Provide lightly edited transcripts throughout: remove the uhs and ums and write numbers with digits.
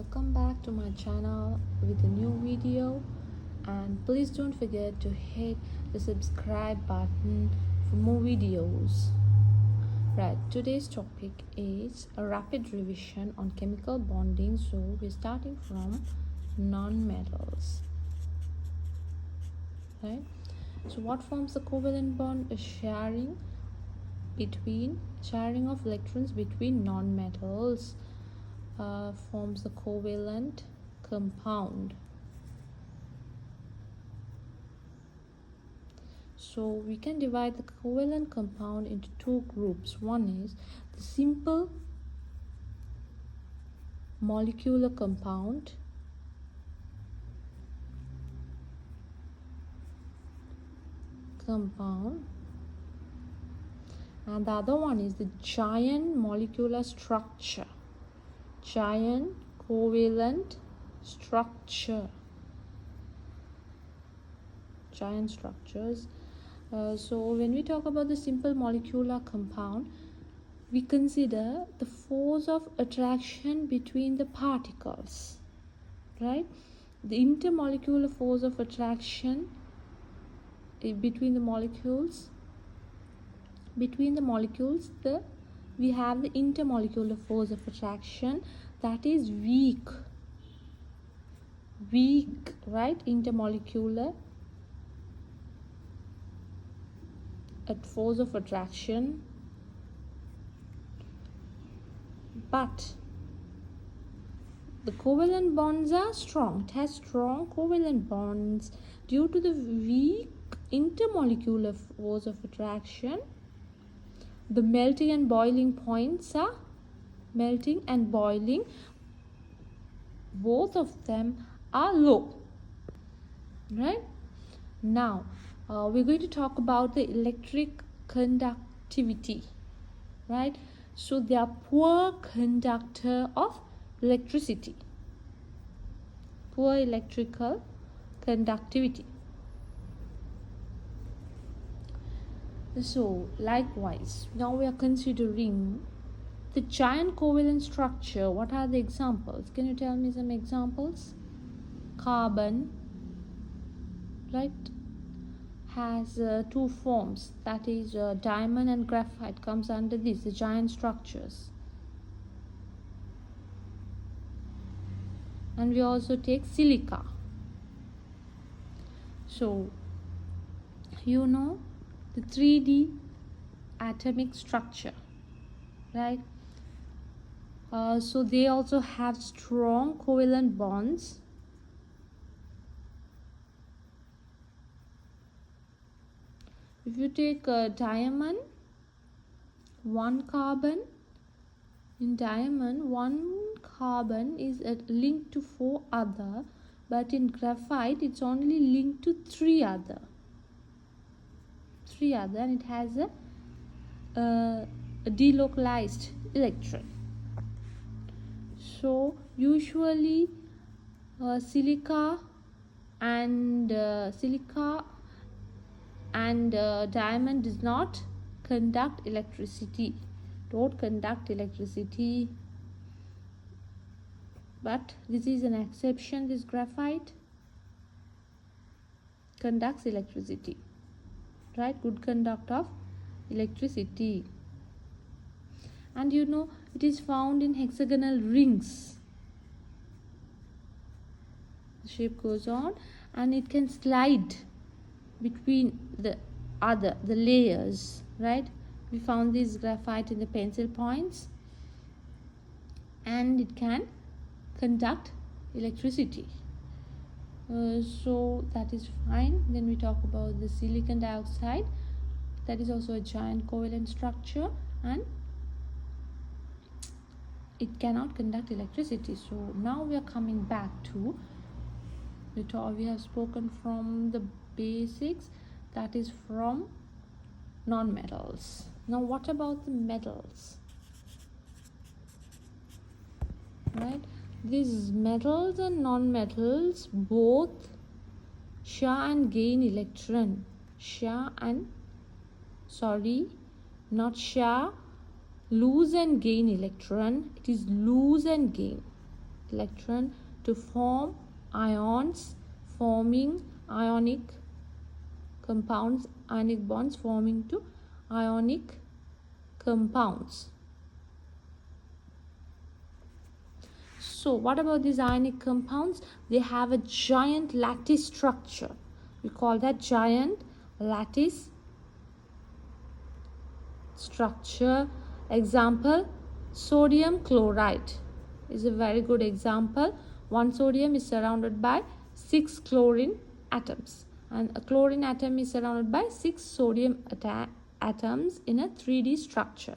welcome back to my channel with a new video, and please don't forget to hit the subscribe button for more videos. Right, today's topic is a rapid revision on chemical bonding. So we're starting from non-metals. Right, so what forms the covalent bond? A sharing of electrons between non-metals forms the covalent compound. So we can divide the covalent compound into two groups. One is the simple molecular compound, and the other one is the giant molecular structure, giant covalent structure, giant structures. So when we talk about the simple molecular compound, we consider the force of attraction between the particles, right? The intermolecular force of attraction between the molecules. We have the intermolecular force of attraction that is weak, right? Intermolecular at force of attraction, but the covalent bonds are strong. It has strong covalent bonds due to the weak intermolecular force of attraction. The melting and boiling points are both of them are low. Right, now we're going to talk about the electric conductivity. Right, so they are poor conductor of electricity, poor electrical conductivity. So likewise, now we are considering the giant covalent structure. What are the examples? Can you tell me some examples? Carbon, right, has two forms, that is diamond and graphite comes under this, the giant structures. And we also take silica. So you know the 3D atomic structure, right? So they also have strong covalent bonds. If you take a diamond, one carbon is linked to 4 other, but in graphite it's only linked to 3 other, and it has a delocalized electron. So usually silica and diamond does not conduct electricity, but this is an exception. This graphite conducts electricity, right? Good conductor of electricity. And you know it is found in hexagonal rings. The shape goes on and it can slide between the layers, right? We found this graphite in the pencil points, and it can conduct electricity. So that is fine. Then we talk about the silicon dioxide. That is also a giant covalent structure, and it cannot conduct electricity. So now we are coming back to we have spoken from the basics, that is from non-metals. Now what about the metals? Right, these metals and non-metals both share and gain electron. Lose and gain electron. It is lose and gain. electron to form ions, forming ionic compounds, ionic bonds forming to ionic compounds. So what about these ionic compounds? They have a giant lattice structure. We call that giant lattice structure. Example, sodium chloride is a very good example. One sodium is surrounded by 6 chlorine atoms, and a chlorine atom is surrounded by 6 sodium atoms in a 3D structure.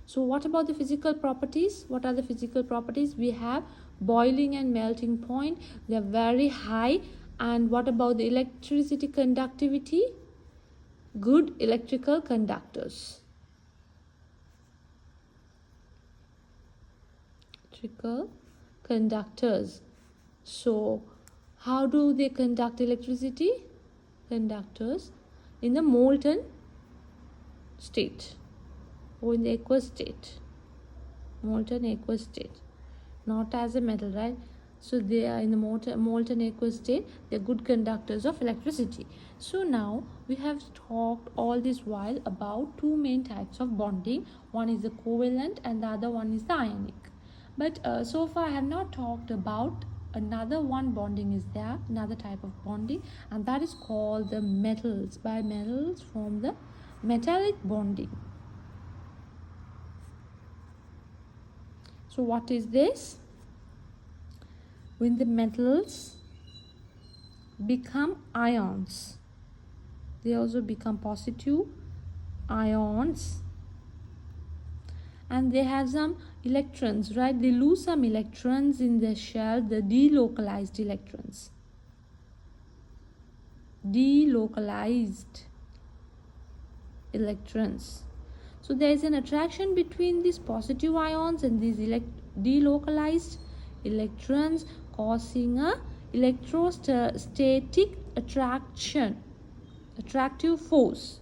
So what about the physical properties? What are the physical properties? We have boiling and melting point. They are very high. And what about the electricity conductivity? Good electrical conductors. Electrical conductors. So how do they conduct electricity? Conductors in the molten state or in the aqueous state. Molten aqueous state, not as a metal, right? So they are in the molten aqueous state. They are good conductors of electricity. So now we have talked all this while about two main types of bonding. One is the covalent and the other one is the ionic. But so far I have not talked about another one bonding is there, another type of bonding, and that is called the metals. Bimetals form the metallic bonding. So what is this? When the metals become ions, they also become positive ions, and they have some electrons, right? They lose some electrons in their shell, the delocalized electrons. Delocalized electrons. So there is an attraction between these positive ions and these delocalized electrons, causing a electrostatic attractive force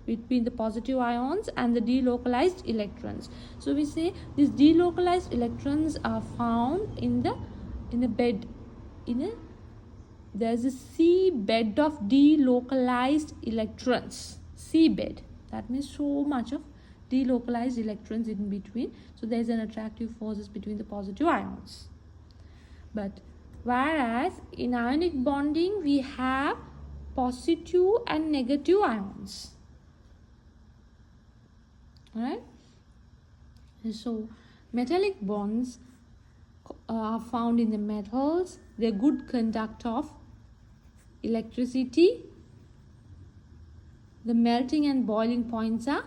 between the positive ions and the delocalized electrons. So we say these delocalized electrons are found in a bed, there's a sea bed of delocalized electrons. Sea bed, that means so much of delocalized electrons in between. So there is an attractive forces between the positive ions. But whereas in ionic bonding we have positive and negative ions. Alright, so metallic bonds are found in the metals. They're good conductor of electricity. The melting and boiling points are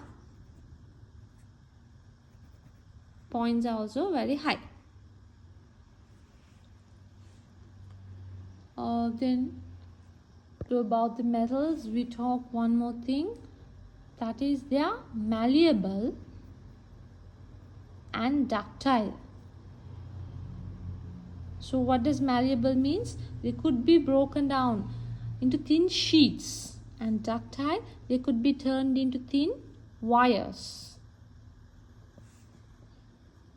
also very high. Then about the metals we talk one more thing, that is they are malleable and ductile. So what does malleable means? They could be broken down into thin sheets, and ductile, they could be turned into thin wires.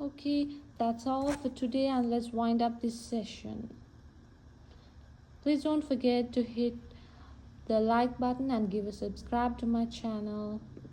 Okay, that's all for today, and let's wind up this session. Please don't forget to hit the like button and give a subscribe to my channel.